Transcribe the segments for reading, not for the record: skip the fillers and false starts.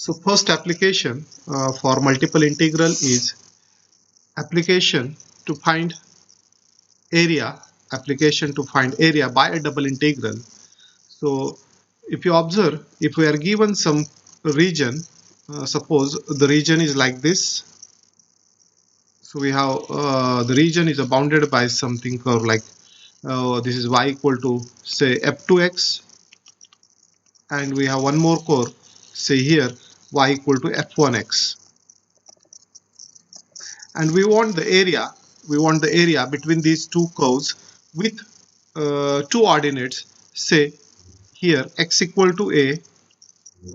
So first application for multiple integral is application to find area, by a double integral. So if you observe, if we are given some region, suppose the region is like this. So we have the region is bounded by something curve like this is y equal to say f2x, and we have one more curve, say here y equal to f1x, and we want the area between these two curves with two ordinates, say here x equal to a,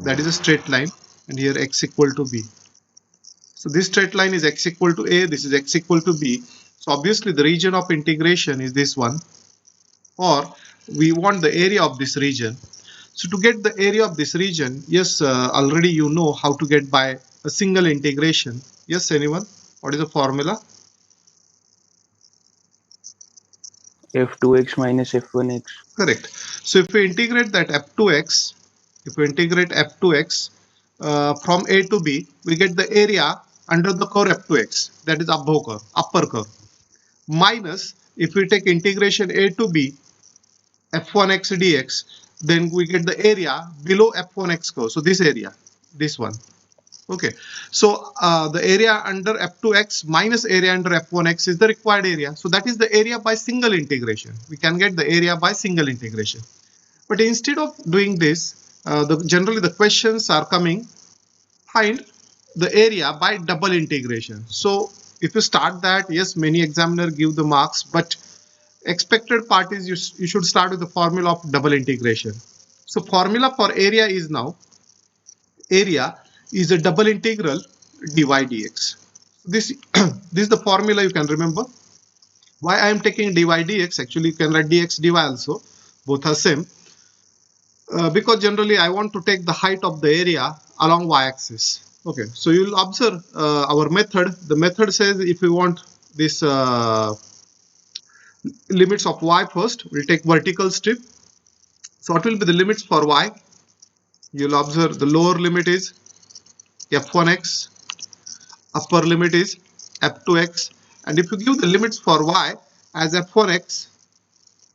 that is a straight line, and here x equal to b. So this straight line is x equal to a, this is x equal to b. So obviously the region of integration is this one, or we want the area of this region. So to get the area of this region, yes, already you know how to get by a single integration. Yes, anyone? What is the formula? f2x minus f1x. Correct. So if we integrate that f2x, from a to b, we get the area under the curve f2x, that is upper curve, minus if we take integration a to b f1x dx, then we get the area below f1x curve. So this area, this one. Okay, so the area under f2x minus area under f1x is the required area. So that is the area by single integration. We can get the area by single integration. But instead of doing this, generally the questions are coming, find the area by double integration. So if you start that, yes, many examiner give the marks, but expected part is you should start with the formula of double integration. So formula for area is now, area is a double integral dy dx. This this is the formula you can remember. Why I am taking dy dx? Actually you can write dx dy also, both are same. Because generally I want to take the height of the area along y-axis. Okay, so you'll observe our method. The method says if we want this limits of y first, we'll take vertical strip. So what will be the limits for y? You'll observe the lower limit is f1x, upper limit is f2x, and if you give the limits for y as f1x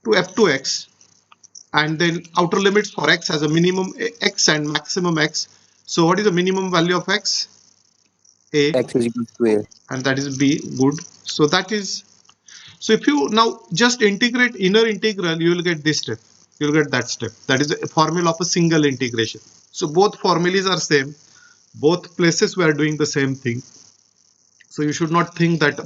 to f2x, and then outer limits for x as a minimum x and maximum x. So what is the minimum value of x? A. X is equal to a. And that is b. Good. So that is, so if you now just integrate inner integral, you will get this step, you will get that step. That is a formula of a single integration. So both formulas are same, both places we are doing the same thing. So you should not think that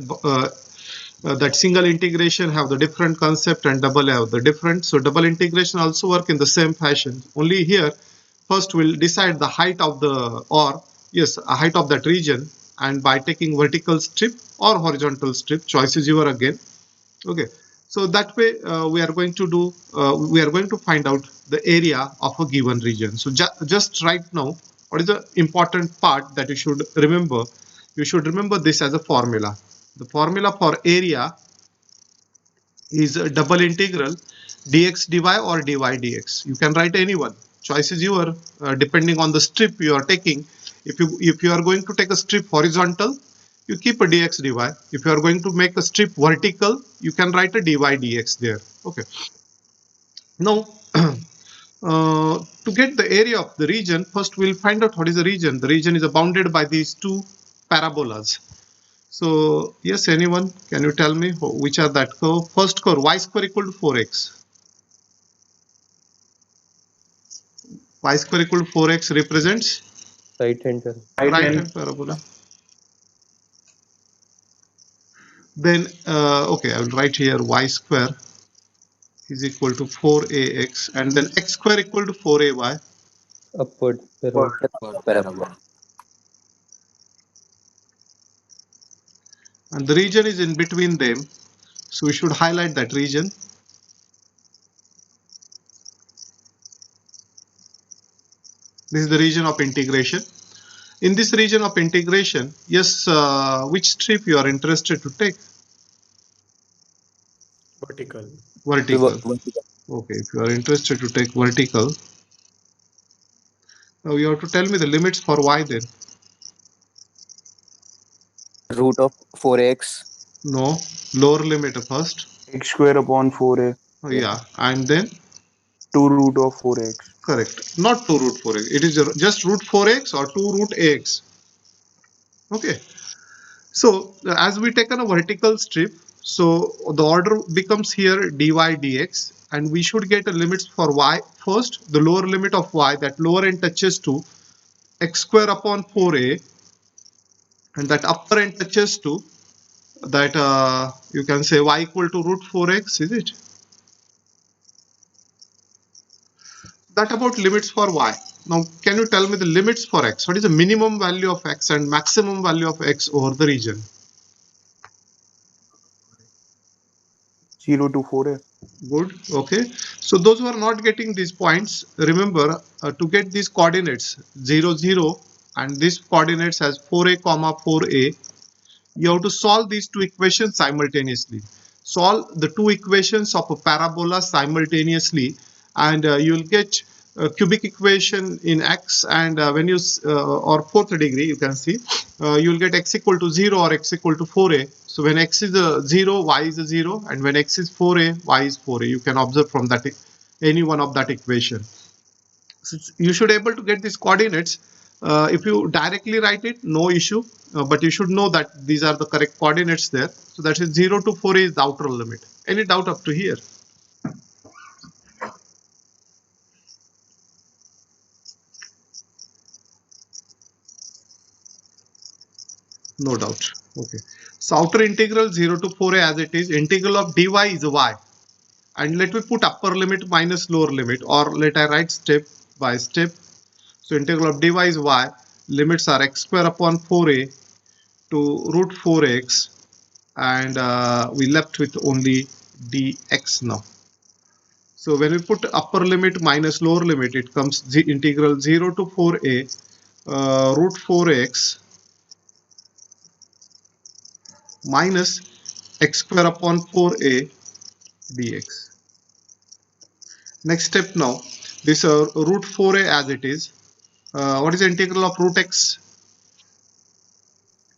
that single integration have the different concept and double have the different. So double integration also work in the same fashion. Only here, first we'll decide the height of the, or yes, a height of that region, and by taking vertical strip or horizontal strip, choice is your again. Okay, so that way we are going to do, we are going to find out the area of a given region. So just right now, what is the important part that you should remember? You should remember this as a formula. The formula for area is a double integral dx dy or dy dx. You can write any one. Choice is your, depending on the strip you are taking. If you are going to take a strip horizontal, you keep a dx dy. If you are going to make a strip vertical, you can write a dy dx there. Okay. Now, to get the area of the region, first we'll find out what is the region. The region is bounded by these two parabolas. So yes, anyone, can you tell me which are that curve? First curve, y square equal to 4x. Y square equal to 4x represents Right hand turn. right hand parabola. Then okay, I will write here y square is equal to 4ax, and then x square equal to 4ay. Upward parabola. And the region is in between them, so we should highlight that region. This is the region of integration. In this region of integration, yes, which strip you are interested to take? Vertical. Vertical. Okay, if you are interested to take vertical, Now you have to tell me the limits for y then. Root of 4x. No, lower limit first. X square upon 4a. Yeah, and then 2 root of 4x. correct. Not 2 root 4x. It is just root 4x or 2 root ax. Okay. So as we take on a vertical strip, so the order becomes here dy dx, and we should get a limits for y first. The lower limit of y, that lower end touches to x square upon 4a, and that upper end touches to that you can say y equal to root 4x, is it? That about limits for y. Now can you tell me the limits for x? What is the minimum value of x and maximum value of x over the region? 0 to 4a. Good. Okay. So those who are not getting these points, remember to get these coordinates 0 0 and this coordinates as 4a comma 4a, you have to solve these two equations simultaneously. Solve the two equations of a parabola simultaneously, and you'll get a cubic equation in x, and when you or fourth degree, you can see you'll get x equal to 0 or x equal to 4a. So when x is a 0, y is a 0, and when x is 4a, y is 4a. You can observe from that any one of that equation. So you should able to get these coordinates. If you directly write it, no issue, but you should know that these are the correct coordinates there. So that is 0 to 4 is the outer limit. Any doubt up to here? No doubt. Okay. So outer integral 0 to 4a as it is, integral of dy is y. And let me put upper limit minus lower limit, or let I write step by step. So integral of dy is y, limits are x square upon 4a to root 4x, and we left with only dx now. So when we put upper limit minus lower limit, it comes integral 0 to 4a root 4x minus x square upon 4a dx. Next step now, this root 4a as it is. What is the integral of root x?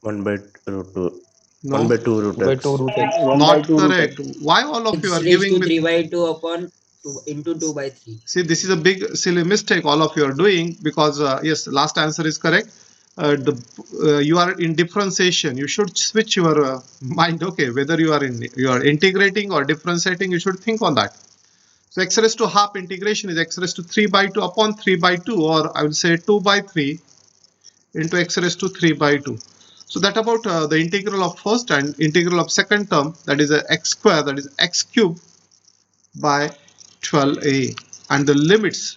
1 by root 2. No. 1 by 2 root By x. 2 root x. 1 by Not 2 root correct. x. Why all of you X are raised giving to me 3 by 2 upon 2 into 2 by 3. See, this is a big silly mistake all of you are doing, because yes, last answer is correct. You are in differentiation. You should switch your mind. Okay, whether you are integrating or differentiating, you should think on that. So x raised to half integration is x raised to 3 by 2 upon 3 by 2, or I would say 2 by 3 into x raised to 3 by 2. So that about the integral of first and integral of second term, that is a x square, that is x cube by 12a, and the limits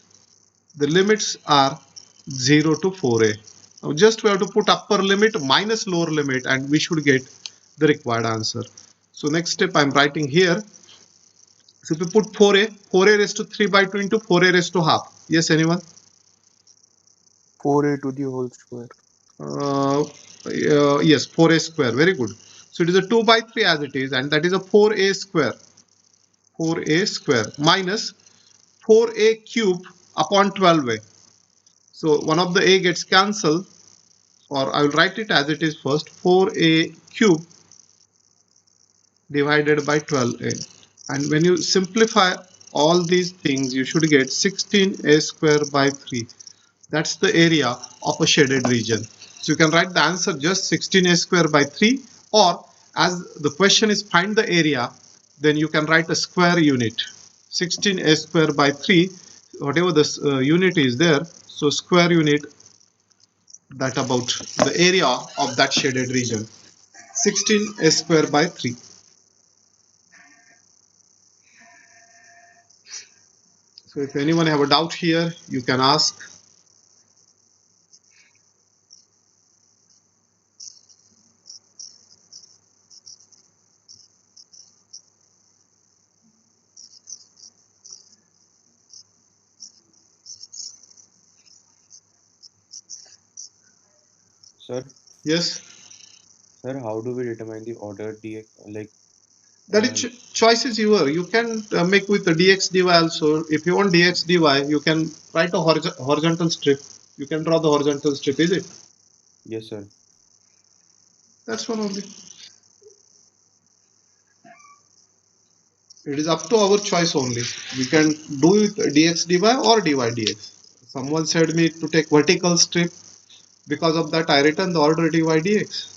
are 0 to 4a. Now just we have to put upper limit minus lower limit, and we should get the required answer. So next step I'm writing here. So if we put 4a raised to 3 by 2 into 4a raised to half. Yes, anyone? 4a to the whole square. Yes, 4a square. Very good. So it is a 2 by 3 as it is, and that is a 4a square. 4a square minus 4a cube upon 12a. So one of the a gets cancelled, or I will write it as it is first, 4a cube divided by 12a. And when you simplify all these things, you should get 16a square by 3. That's the area of a shaded region. So you can write the answer just 16a square by 3, or as the question is find the area, then you can write a square unit. 16a square by 3, whatever this unit is there, so square unit, that about the area of that shaded region. 16a square by 3. So if anyone have a doubt here, you can ask. Sir, Yes, sir, how do we determine the order dx? Like, that is choice is your. You can make with the dx dy also. If you want dx dy, you can write a horizontal strip. You can draw the horizontal strip, is it? Yes, sir. That's one only. It is up to our choice only. We can do it dx dy or dy dx. Someone said me to take vertical strip. Because of that, I written the order dy dx.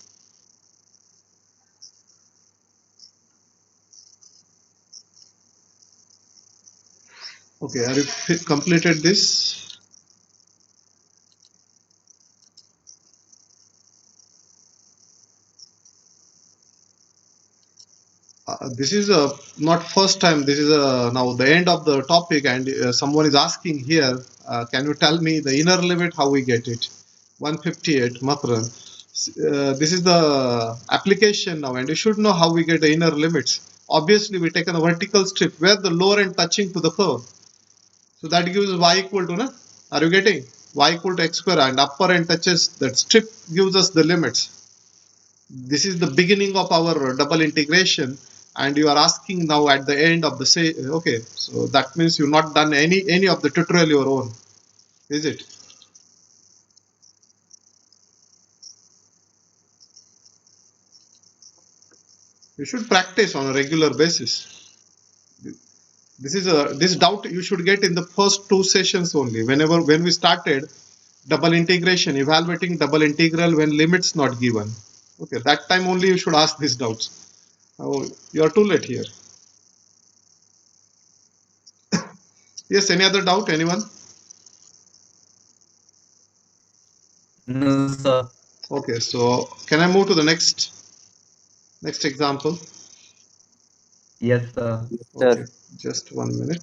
Okay, are you completed this? This is not first time. This is now the end of the topic, and someone is asking here. Can you tell me the inner limit? How we get it? 158 matran. This is the application now, and you should know how we get the inner limits. Obviously, we take a vertical strip where the lower end touching to the curve. So that gives y equal to, na? Are you getting? Y equal to x square, and upper end touches that strip gives us the limits. This is the beginning of our double integration, and you are asking now at the end of the say, okay, so that means you've not done any of the tutorial your own, is it? You should practice on a regular basis. This doubt you should get in the first two sessions only. When we started double integration, evaluating double integral when limits not given. Okay, that time only you should ask these doubts. Oh, you are too late here. Yes, any other doubt? Anyone? No, sir. Okay, so can I move to the next example? Yes, sir. Okay, just 1 minute.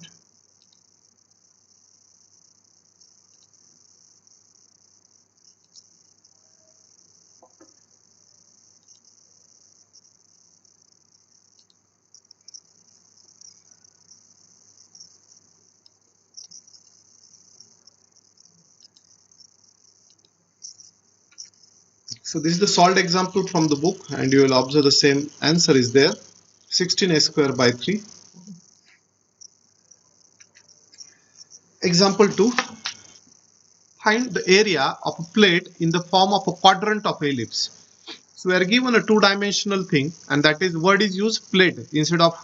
So this is the solved example from the book, and you will observe the same answer is there. 16a square by 3. Example 2. Find the area of a plate in the form of a quadrant of ellipse. So we are given a two-dimensional thing, and that is word is used plate instead of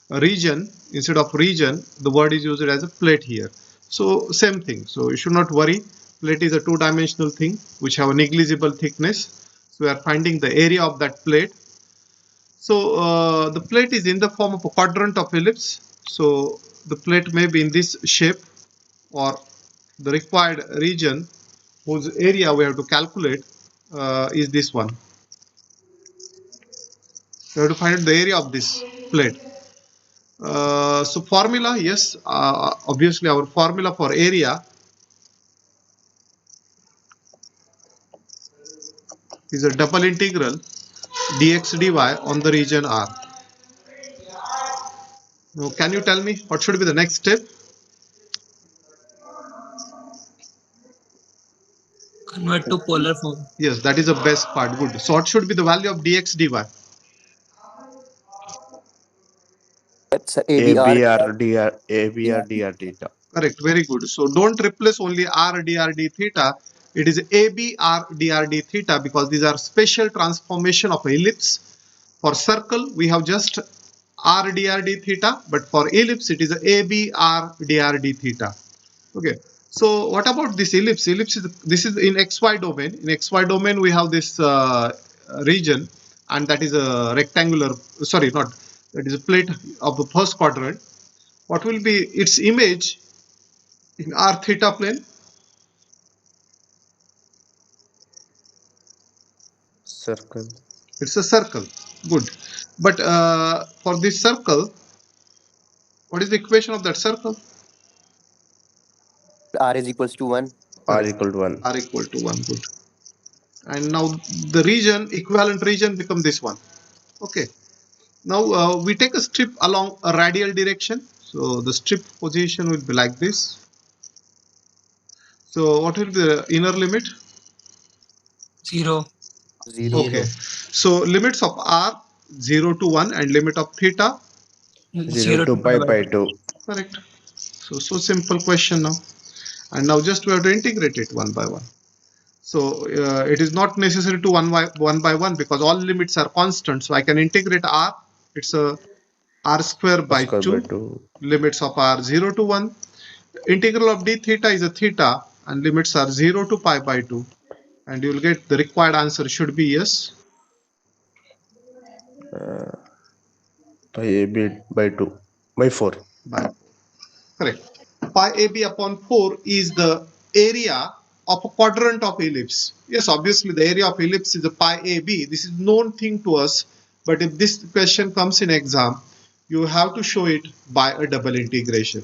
region. Instead of region, the word is used as a plate here. So same thing. So you should not worry. Plate is a two-dimensional thing which have a negligible thickness. So we are finding the area of that plate. So the plate is in the form of a quadrant of ellipse. So the plate may be in this shape, or the required region whose area we have to calculate is this one. We have to find the area of this plate. So formula, yes, obviously our formula for area is a double integral dx dy on the region R. Now, can you tell me what should be the next step? Convert to polar form. Yes, that is the best part. Good. So what should be the value of dx dy? That's ABR. ABR dr theta. Correct. Very good. So don't replace only r dr d theta. It is ab r dr d theta because these are special transformation of ellipse. For circle, we have just r dr d theta, but for ellipse, it is ab r dr d theta. Okay. So what about this ellipse? Ellipse is this is in xy domain. In xy domain, we have this region, and that is a rectangular. Sorry, not that is a plate of the first quadrant. What will be its image in r theta plane? Circle. It's a circle. Good. But for this circle, what is the equation of that circle? R is equals to 1. R Correct. equal to 1. R equal to 1. Good. And now the region, equivalent region become this one. Okay. Now we take a strip along a radial direction. So the strip position will be like this. So what will be the inner limit? 0. 0. Okay. So limits of R 0 to 1 and limit of theta? 0 to pi by 2. Correct. So simple question now. And now just we have to integrate it one by one. So it is not necessary to one by one because all limits are constant. So I can integrate r. It's a r square by Square 2. by 2. Limits of r 0 to 1. Integral of d theta is a theta and limits are 0 to pi by 2. And you will get the required answer should be yes. Pi AB by 2. By 4. By correct. Pi AB upon 4 is the area of a quadrant of ellipse. Yes, obviously the area of ellipse is a pi AB. This is known thing to us, but if this question comes in exam, you have to show it by a double integration.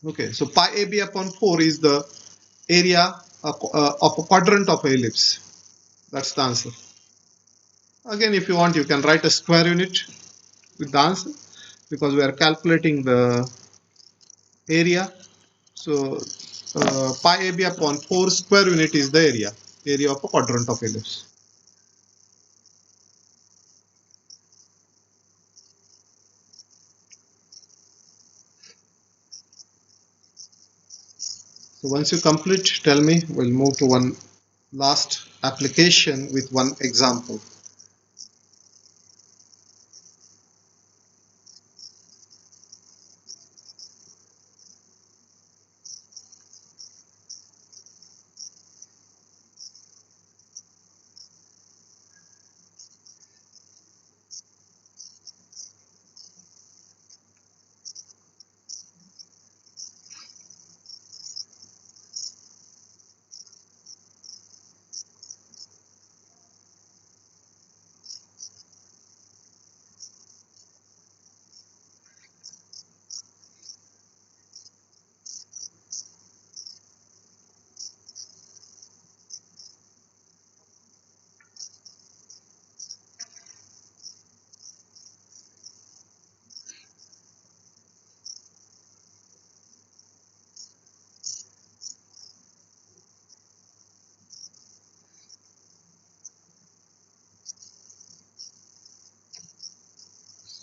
Okay, so pi AB upon 4 is the area of a quadrant of ellipse. That's the answer. Again, if you want, you can write a square unit with the answer because we are calculating the area. So pi AB upon 4 square unit is the area of a quadrant of ellipse. So once you complete, tell me, we'll move to one last application with one example.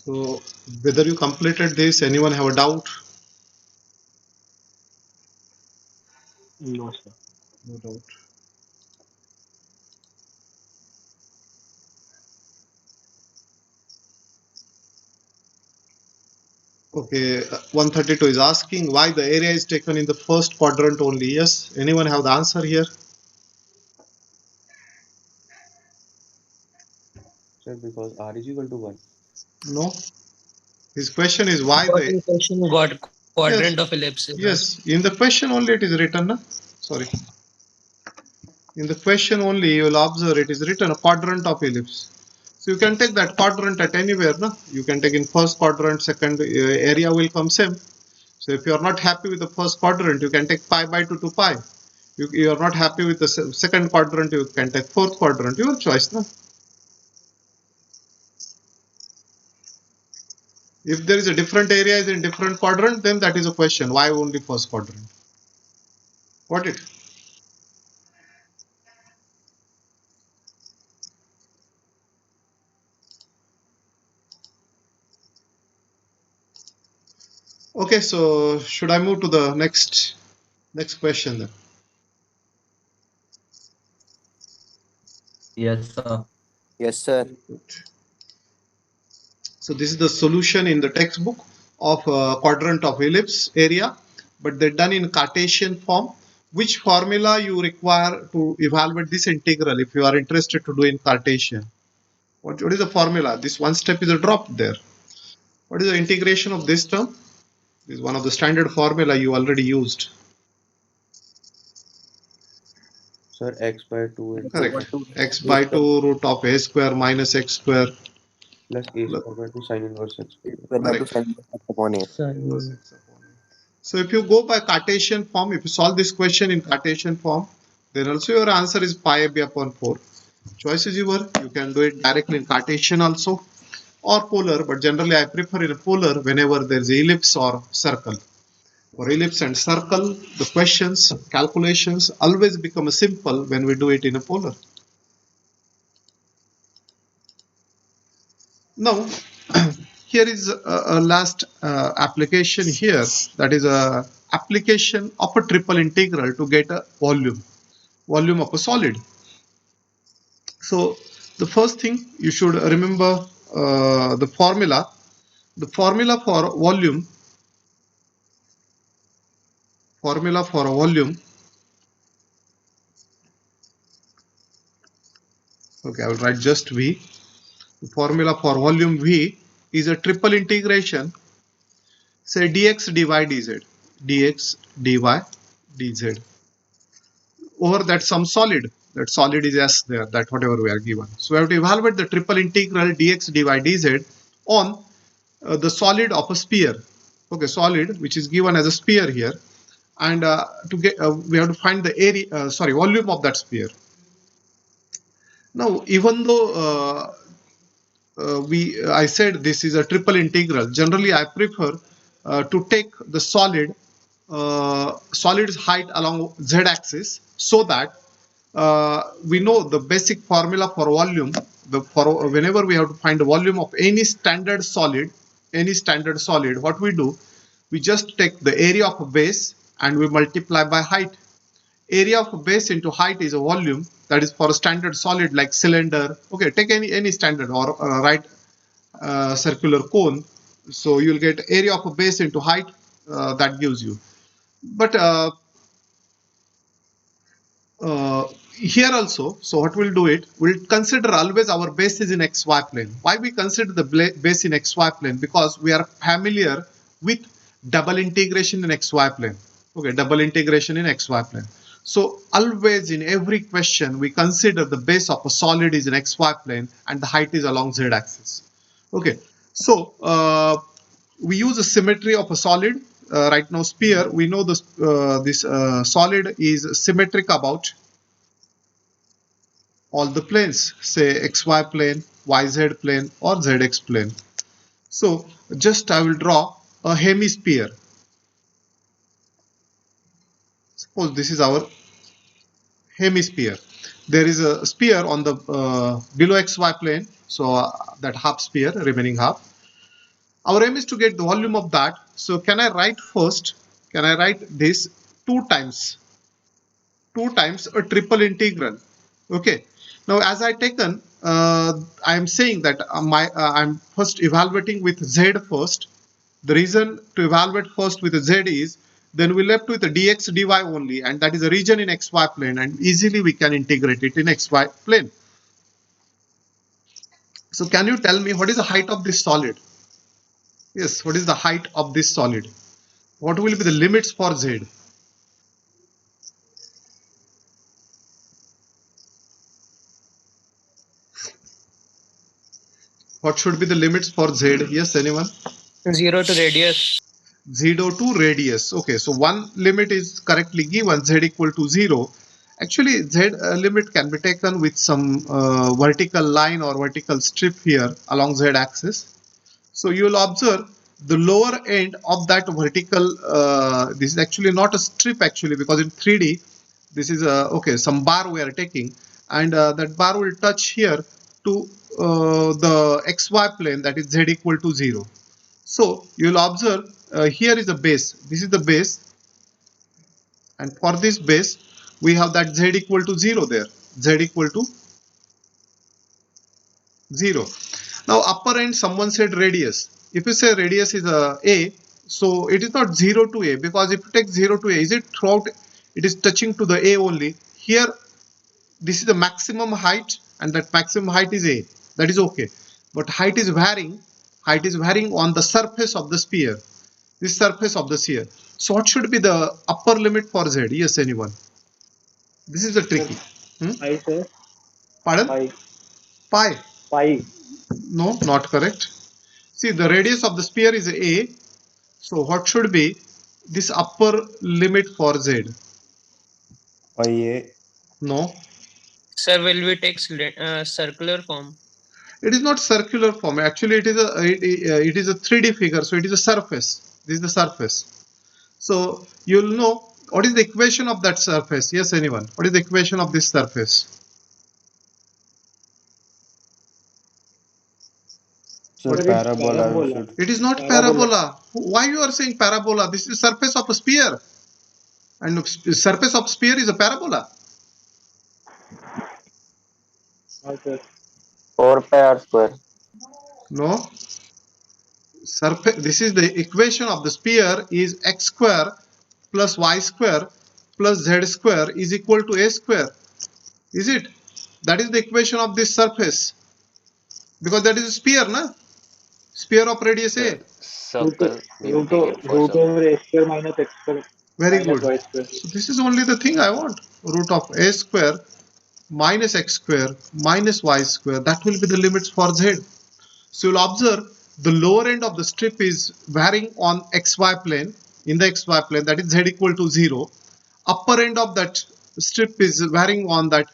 So whether you completed this, anyone have a doubt? No, sir. No doubt. Okay, 132 is asking why the area is taken in the first quadrant only. Yes, anyone have the answer here? Sir, because r is equal to 1. No. His question is why Got the in question got yes, quadrant of ellipse. yes. In the question only it is written. Na? Sorry. In the question only you will observe it is written a quadrant of ellipse. So you can take that quadrant at anywhere. Na? You can take in first quadrant, second area will come same. So if you are not happy with the first quadrant, you can take pi by 2 to pi. You are not happy with the second quadrant, you can take fourth quadrant. Your choice. Na? If there is a different area is in different quadrant, then that is a question. Why only first quadrant? Got it? Okay, so should I move to the next question then? Yes, sir. Yes, sir. Good. So this is the solution in the textbook of quadrant of ellipse area, but they're done in Cartesian form. Which formula you require to evaluate this integral if you are interested to do in Cartesian? What is the formula? This one step is a drop there. What is the integration of this term? This is one of the standard formula you already used. Sir, x by 2 into Correct. Two, X a by square 2 root of a square minus x square. plus a square by 2 sin inverse x square. square by 2 Correct. sin x upon a. Sun. So if you go by Cartesian form, if you solve this question in Cartesian form, then also your answer is pi b upon 4. Choice is yours. You can do it directly in Cartesian also or polar, but generally I prefer in a polar whenever there is ellipse or circle. For ellipse and circle, the questions, calculations always become simple when we do it in a polar. Now, here is a last application here, that is a application of a triple integral to get a volume of a solid. So the first thing you should remember the formula for volume. Okay, I will write just V. The formula for volume V is a triple integration, say dx dy dz over that some solid. That solid is S there, that whatever we are given. So we have to evaluate the triple integral dx dy dz on the solid of a sphere. Okay, solid which is given as a sphere here, and to get we have to find the area, volume of that sphere. Now, even though I said this is a triple integral, generally I prefer to take the solid's height along z-axis, so that we know the basic formula for volume. Whenever we have to find the volume of any standard solid, what we do, we just take the area of a base and we multiply by height. Area of a base into height is a volume, that is for a standard solid like cylinder. Okay, take any standard or right circular cone. So you'll get area of a base into height, that gives you. But here also, so what we'll do it, we'll consider always our base is in xy plane. Why we consider the base in xy plane? Because we are familiar with double integration in xy plane. Okay, double integration in xy plane. So always in every question we consider the base of a solid is in xy plane and the height is along z axis. Okay, so we use a symmetry of a solid. Right now sphere, we know this solid is symmetric about all the planes, say xy plane, yz plane or zx plane. So just I will draw a hemisphere. Suppose this is our hemisphere. There is a sphere on the below xy plane, so that half sphere, remaining half. Our aim is to get the volume of that. So can I write this 2 times a triple integral? Okay, now as I taken, I am saying that I'm first evaluating with z first. The reason to evaluate first with z is, then we left with the dx dy only, and that is a region in xy plane, and easily we can integrate it in xy plane. So can you tell me what is the height of this solid? Yes, what is the height of this solid? What will be the limits for z? What should be the limits for z? Yes, anyone? 0 to radius. 0 to radius. Okay, so one limit is correctly given, z equal to 0. Actually, z limit can be taken with some vertical line or vertical strip here along z axis. So you will observe the lower end of that vertical, this is actually not a strip actually, because in 3D this is okay, some bar we are taking, and that bar will touch here to the xy plane, that is z equal to 0. So you will observe here is the base, this is the base, and for this base we have that z equal to 0 there, z equal to 0. Now upper end, someone said radius. If you say radius is a, so it is not 0 to a, because if you take 0 to a, is it throughout, it is touching to the a only. Here this is the maximum height, and that maximum height is a, that is okay. But height is varying on the surface of the sphere, this surface of the sphere. So what should be the upper limit for z? Yes, anyone? This is the tricky. I say Pardon? pi. Pi. No, not correct. See, the radius of the sphere is a. So what should be this upper limit for z? Pi a. No, Sir, will we take circular form? it is not circular form. Actually, it is a 3D figure. So it is a surface. This is the surface. So you'll know what is the equation of that surface. Yes, anyone? What is the equation of this surface? So But it's parabola parabola. should. It is not parabola. Why you are saying parabola? This is surface of a sphere, and surface of sphere is a parabola. Okay. 4 pi r square. No, surface. This is the equation of the sphere is x square plus y square plus z square is equal to a square. Is it? That is the equation of this surface, because that is a sphere, na? Sphere of radius a. Circle, we will Root take it for root circle. over a square minus x square Very minus good. y square. So this is only the thing I want. Root of a square minus x square minus y square. That will be the limits for z. So you'll observe the lower end of the strip is varying on xy plane, in the xy plane, that is z equal to 0. Upper end of that strip is varying on that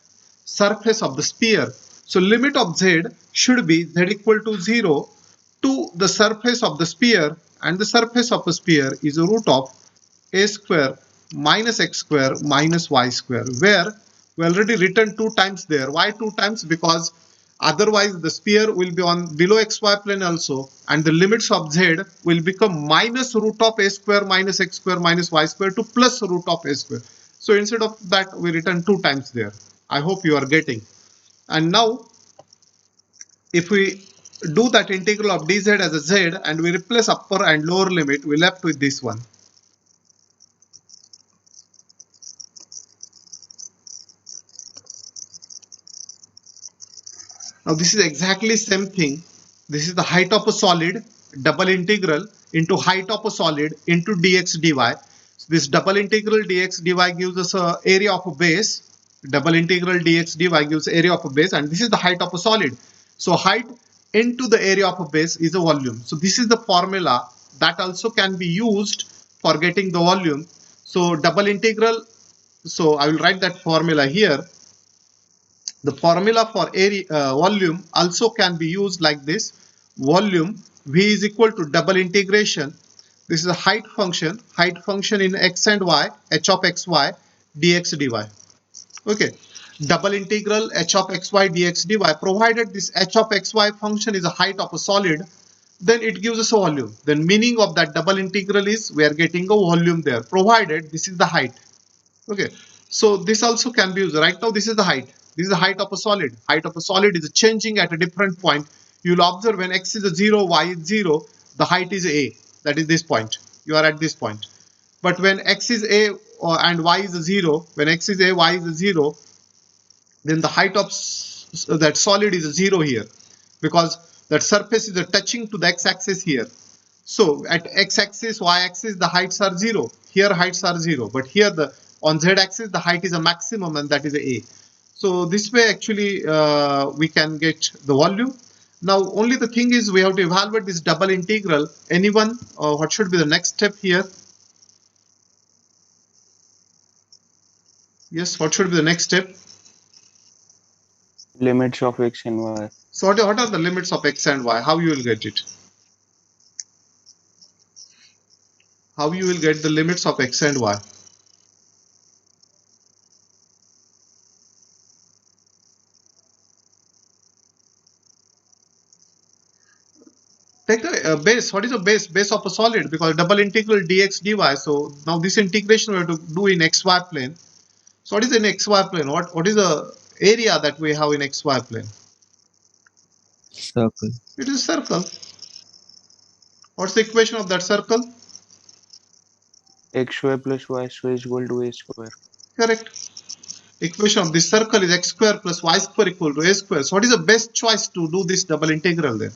surface of the sphere. So limit of z should be z equal to 0 to the surface of the sphere, and the surface of a sphere is a root of a square minus x square minus y square, where we already written 2 times there. Why 2 times? Because otherwise the sphere will be on below xy plane also, and the limits of z will become minus root of a square minus x square minus y square to plus root of a square. So instead of that we written 2 times there. I hope you are getting. And now if we do that integral of dz as a z and we replace upper and lower limit, we left with this one. Now this is exactly same thing. This is the height of a solid, double integral into height of a solid into dx dy. This double integral dx dy gives us a area of a base. Double integral dx dy gives area of a base, and this is the height of a solid. So height into the area of a base is a volume. So this is the formula that also can be used for getting the volume. So double integral. So I will write that formula here. The formula for area volume also can be used like this. Volume v is equal to double integration. This is a height function in x and y, h of xy dx dy. Okay, double integral h of xy dx dy. Provided this h of xy function is a height of a solid, then it gives us a volume. Then meaning of that double integral is we are getting a volume there, provided this is the height. Okay, so this also can be used. Right now this is the height. This is the height of a solid. Height of a solid is changing at a different point. You'll observe when x is a 0, y is 0, the height is a. That is this point. You are at this point. But when x is a and y is a 0, when x is a, y is a 0, then the height of that solid is a 0 here, because that surface is touching to the x-axis here. So at x-axis, y-axis, the heights are 0. Here heights are 0, but here the on z-axis the height is a maximum, and that is a. So this way actually we can get the volume. Now only the thing is we have to evaluate this double integral. Anyone? What should be the next step here? Yes, what should be the next step? Limits of x and y. So what are the limits of x and y? How you will get it? How you will get the limits of x and y? Take the base. What is the base? Base of a solid, because double integral dx dy. So now this integration we have to do in xy plane. So what is in xy plane? What is the area that we have in xy plane? Circle. It is a circle. What's the equation of that circle? X square plus y square is equal to a square. Correct. Equation of this circle is x square plus y square equal to a square. So what is the best choice to do this double integral then?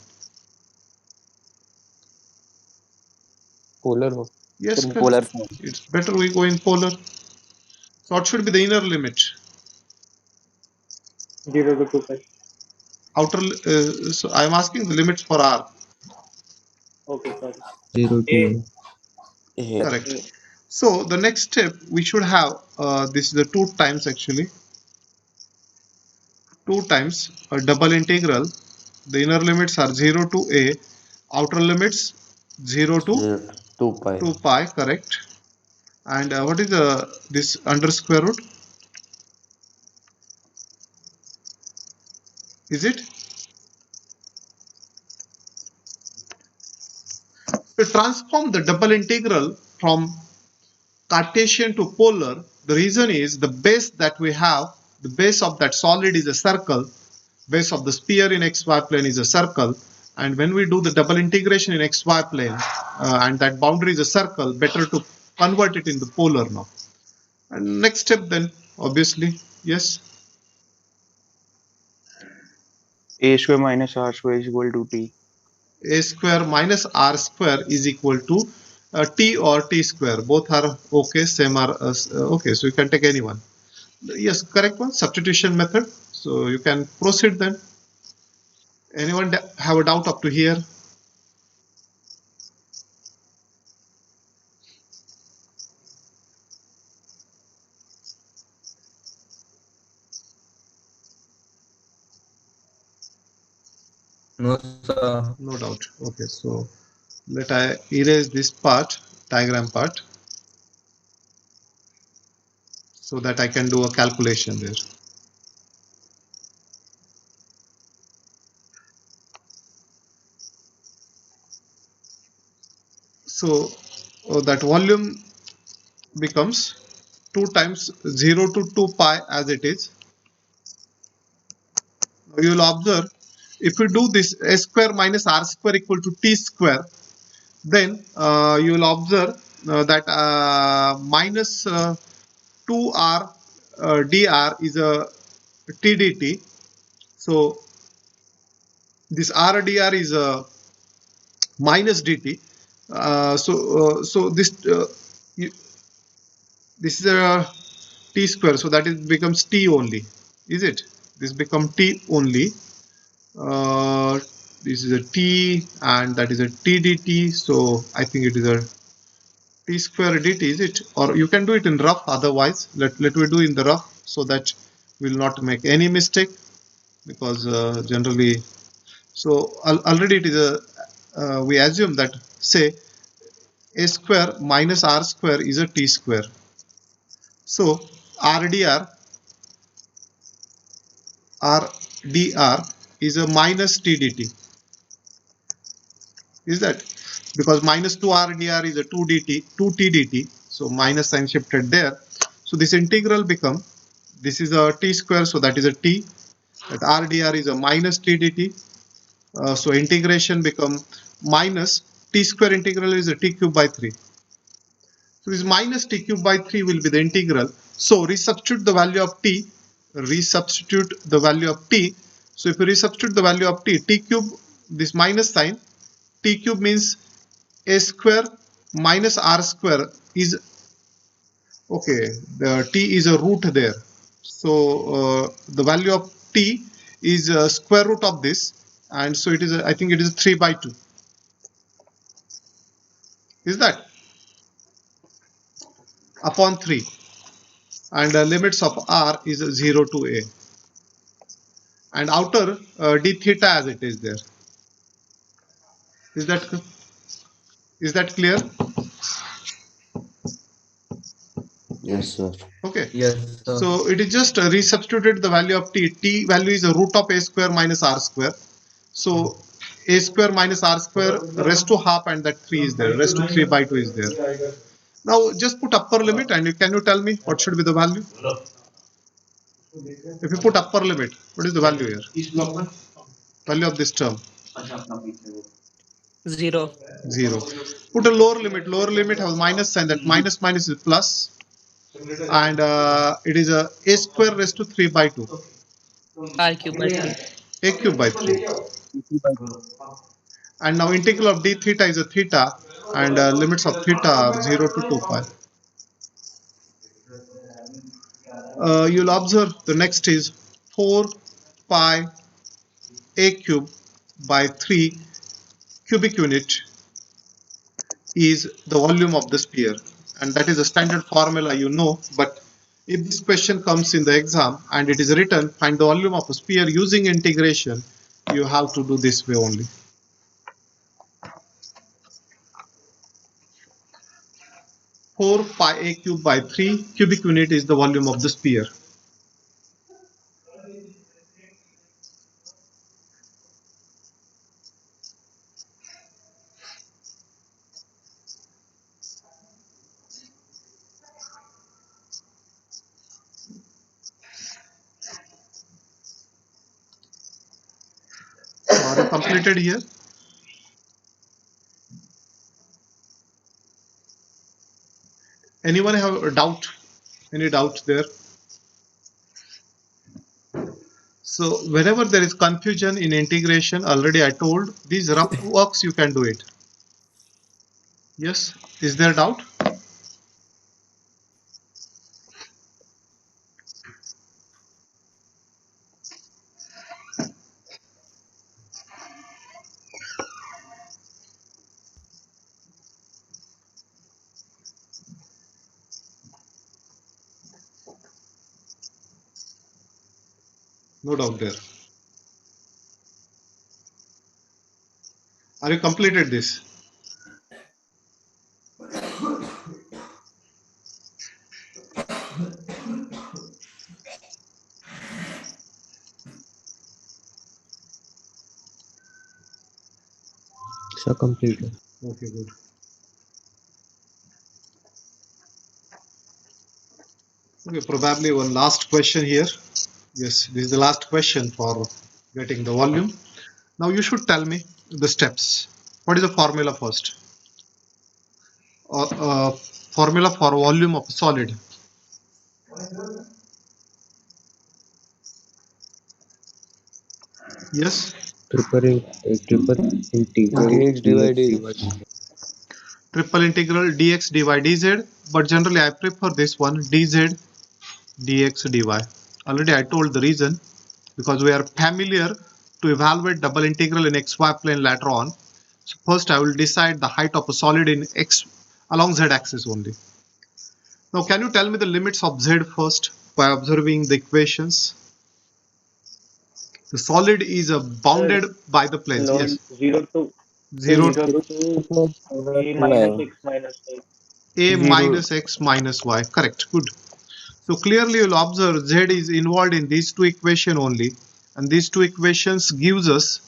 Polar हो. Yes, In correct. polar form. It's better we go in polar. So what should be the inner limit? 0 to 2 pi. Outer. So I'm asking the limits for r. Okay, sorry. 0 to A. 1. A. Correct. A. So the next step we should have this is the 2 times actually. 2 times a double integral. The inner limits are 0 to a, outer limits 0 to 2 pi. 2 pi, correct. And what is the this under square root? Is it? To transform the double integral from Cartesian to polar, the reason is the base that we have, the base of that solid is a circle, base of the sphere in xy plane is a circle, and when we do the double integration in xy plane and that boundary is a circle, better to convert it into polar now. And next step then, obviously, yes. A square minus R square is equal to T. A square minus r square is equal to t or t square. Both are okay, same are okay. So you can take any one. Yes, correct one. Substitution method. So you can proceed then. Anyone have a doubt up to here? No, sir. No doubt. Okay, so let I erase this part, diagram part, so that I can do a calculation there. So that volume becomes 2 times 0 to 2 pi as it is. Now you will observe, if you do this a square minus r square equal to t square, then you will observe that minus 2r dr is a t dt. So this r dr is a minus dt. So you, this is a t square, so that it becomes t only, is it? This become t only. Uh, this is a t and that is a t dt. So I think it is a t square dt, is it? Or you can do it in rough. Otherwise, let me do in the rough so that we will not make any mistake, because generally, so already it is a we assume that, say, a square minus r square is a t square. So rdr is a minus t dt. Is that? Because minus 2 rdr is a 2 dt, 2t dt. So minus sign shifted there. So this integral become, this is a t square, so that is a t. That rdr is a minus t dt. So integration become minus t square integral is a t cube by 3. So this minus t cube by 3 will be the integral. So resubstitute the value of t. Resubstitute the value of t. So if you resubstitute the value of t, t cube, this minus sign, t cube means a square minus r square is, okay, the t is a root there. So the value of t is square root of this, and so it is I think it is 3 by 2. Is that? Upon 3, and the limits of r is 0 to a, and outer d theta as it is there. Is that clear? Yes, sir. Okay. Yes, sir. So it is just resubstituted the value of t. T value is a root of a square minus r square. So a square minus r square raised to half, and that 3 is there. Raised to 3 by 2 is there. Now just put upper limit, and can you tell me what should be the value? If you put upper limit, what is the value here? Value of this term? 0. 0. Put a lower limit. Lower limit has minus sign. That minus minus is plus, and it is a square raised to 3 by 2. R cube by 3. A cube by 3. And now integral of d theta is a theta, and limits of theta are 0 to 2 pi. You'll observe the next is 4 pi a cube by 3 cubic unit is the volume of the sphere, and that is a standard formula, you know. But if this question comes in the exam and it is written find the volume of a sphere using integration, you have to do this way only. 4 pi a cube by 3 cubic unit is the volume of the sphere. completed here? Anyone have a doubt? Any doubt there? So whenever there is confusion in integration, already I told these rough works you can do it. Yes, is there doubt? No doubt there. Are you completed this? So completed. Okay, good. Okay, probably one last question here. Yes, this is the last question for getting the volume. Now you should tell me the steps. What is the formula first? Formula for volume of solid. Yes, Triple integral dx divide triple integral dx dy dz. But generally I prefer this one dz dx dy. Already I told the reason, because we are familiar to evaluate double integral in xy plane later on. So first I will decide the height of a solid in x along z axis only. Now can you tell me the limits of z first by observing the equations? The solid is bounded by the planes. No, Yes, 0 to 0 0 to a minus y. x minus y. a 0 minus x minus y. Correct. Good. So clearly you'll observe z is involved in these two equations only, and these two equations gives us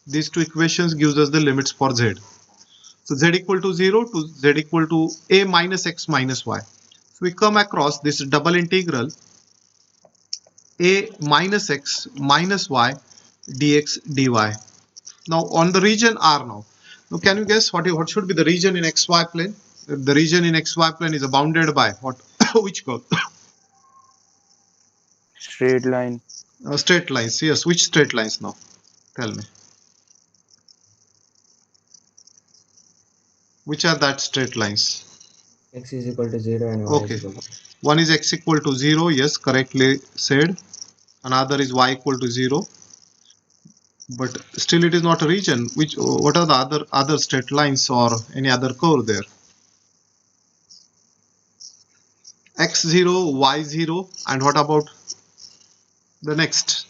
the limits for z. So z equal to 0 to z equal to a minus x minus y. So we come across this double integral a minus x minus y dx dy. Now on the region R now. Now can you guess what should be the region in xy plane? The region in xy plane is bounded by what? Which curve? straight line Straight lines. Yes, which straight lines now? Tell me. Which are that straight lines? x is equal to 0 and y Okay. is equal to One is x equal to 0. Yes, correctly said. Another is y equal to 0. But still it is not a region. What are the other straight lines or any other curve there? x0, y0, and what about the next?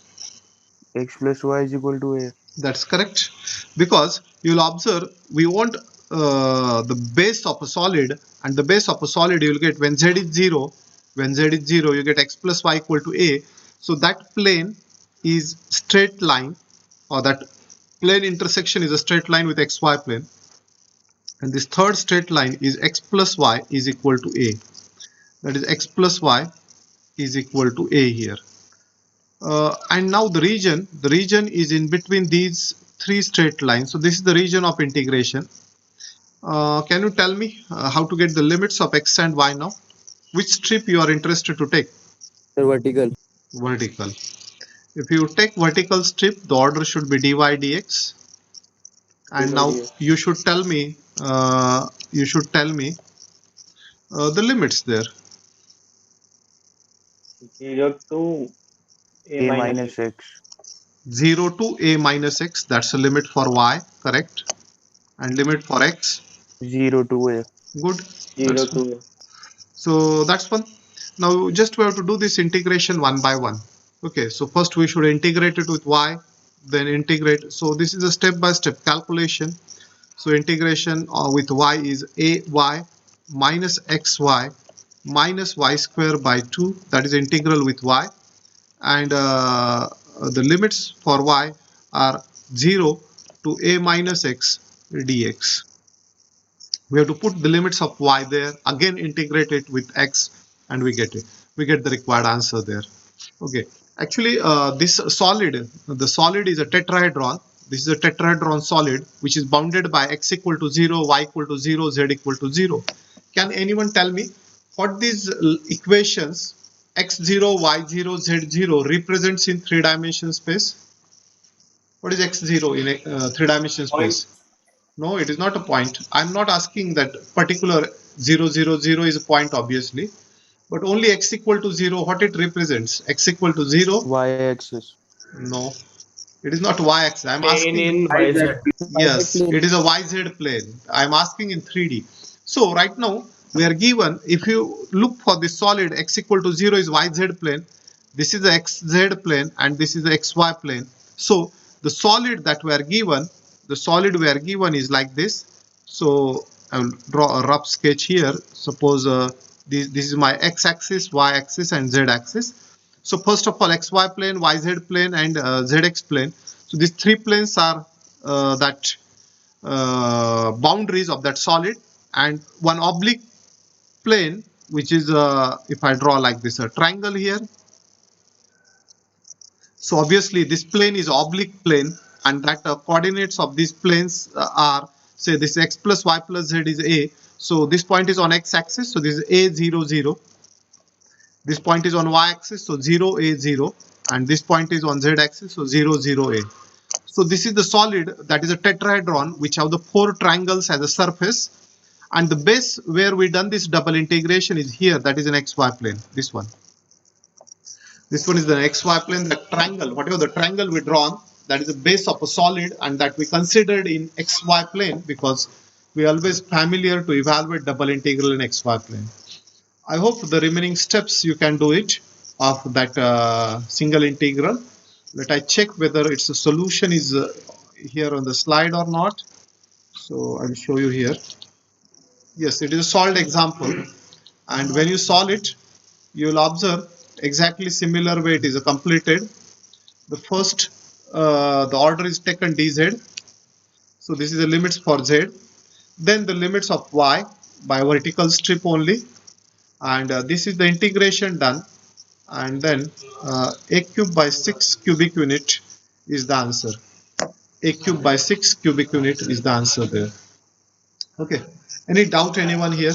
x plus y is equal to a. That's correct, because you'll observe we want the base of a solid, and the base of a solid you'll get when z is 0. When z is 0, you get x plus y equal to a. So that plane is straight line, or that plane intersection is a straight line with xy plane, and this third straight line is x plus y is equal to a. That is x plus y is equal to a here. And now the region is in between these three straight lines. So this is the region of integration. Can you tell me how to get the limits of x and y now? Which strip you are interested to take? Vertical. Vertical. If you take vertical strip, the order should be dy dx. And now you should tell me the limits there. 0 to a a minus minus x. x 0 to a minus x, that's the limit for y, correct? And limit for x, 0 to a. good. 0 That's to So that's one. Now just we have to do this integration one by one. Okay, so first we should integrate it with y, then integrate. So this is a step-by-step calculation. So integration with y is ay minus xy minus y square by 2. That is integral with y, and the limits for y are 0 to a minus x dx. We have to put the limits of y there, again integrate it with x, and we get the required answer there. Okay, actually the solid is a tetrahedron. This is a tetrahedron solid which is bounded by x equal to 0, y equal to 0, z equal to 0. Can anyone tell me what these equations x0, y0, z0 represents in three-dimensional space? What is x0 in a three-dimensional space? No, it is not a point. I'm not asking that particular 0, 0, 0 is a point, obviously, but only x equal to 0, what it represents? X equal to 0? Y-axis. No, it is not y-axis. I'm Plane asking. in YZ. Yes, it is a YZ plane. I'm asking in 3D. So right now we are given, if you look for the solid x equal to 0 is YZ plane, this is the XZ plane and this is the XY plane. So the solid that we are given, is like this. So I will draw a rough sketch here. Suppose this is my x-axis, y-axis and z-axis. So first of all, xy plane, yz plane and zx plane. So these three planes are that boundaries of that solid, and one oblique plane which is if I draw like this a triangle here. So obviously this plane is oblique plane, and that coordinates of these planes are, say this x plus y plus z is a. So this point is on x-axis, so this is a 0 0. This point is on y-axis, so 0 a 0, and this point is on z-axis, so 0 0 a. So this is the solid that is a tetrahedron which have the four triangles as a surface, and the base where we done this double integration is here, that is an xy plane. This one is the xy plane. The triangle, whatever the triangle we drawn, that is the base of a solid, and that we considered in xy plane because we always familiar to evaluate double integral in xy plane. I hope the remaining steps you can do it of that single integral. Let I check whether its a solution is here on the slide or not. So I'll show you here. Yes, it is a solved example, and when you solve it, you will observe exactly similar way it is completed. The first, the order is taken dz. So this is the limits for z. Then the limits of y by vertical strip only, and this is the integration done. And then a cube by 6 cubic unit is the answer. A cube by 6 cubic unit is the answer there. Okay. Any doubt anyone here?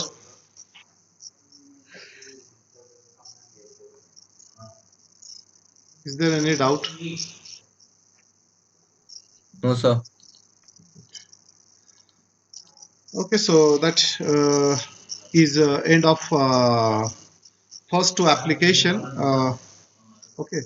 Is there any doubt? No, sir. Okay, so that is end of first two application. Okay.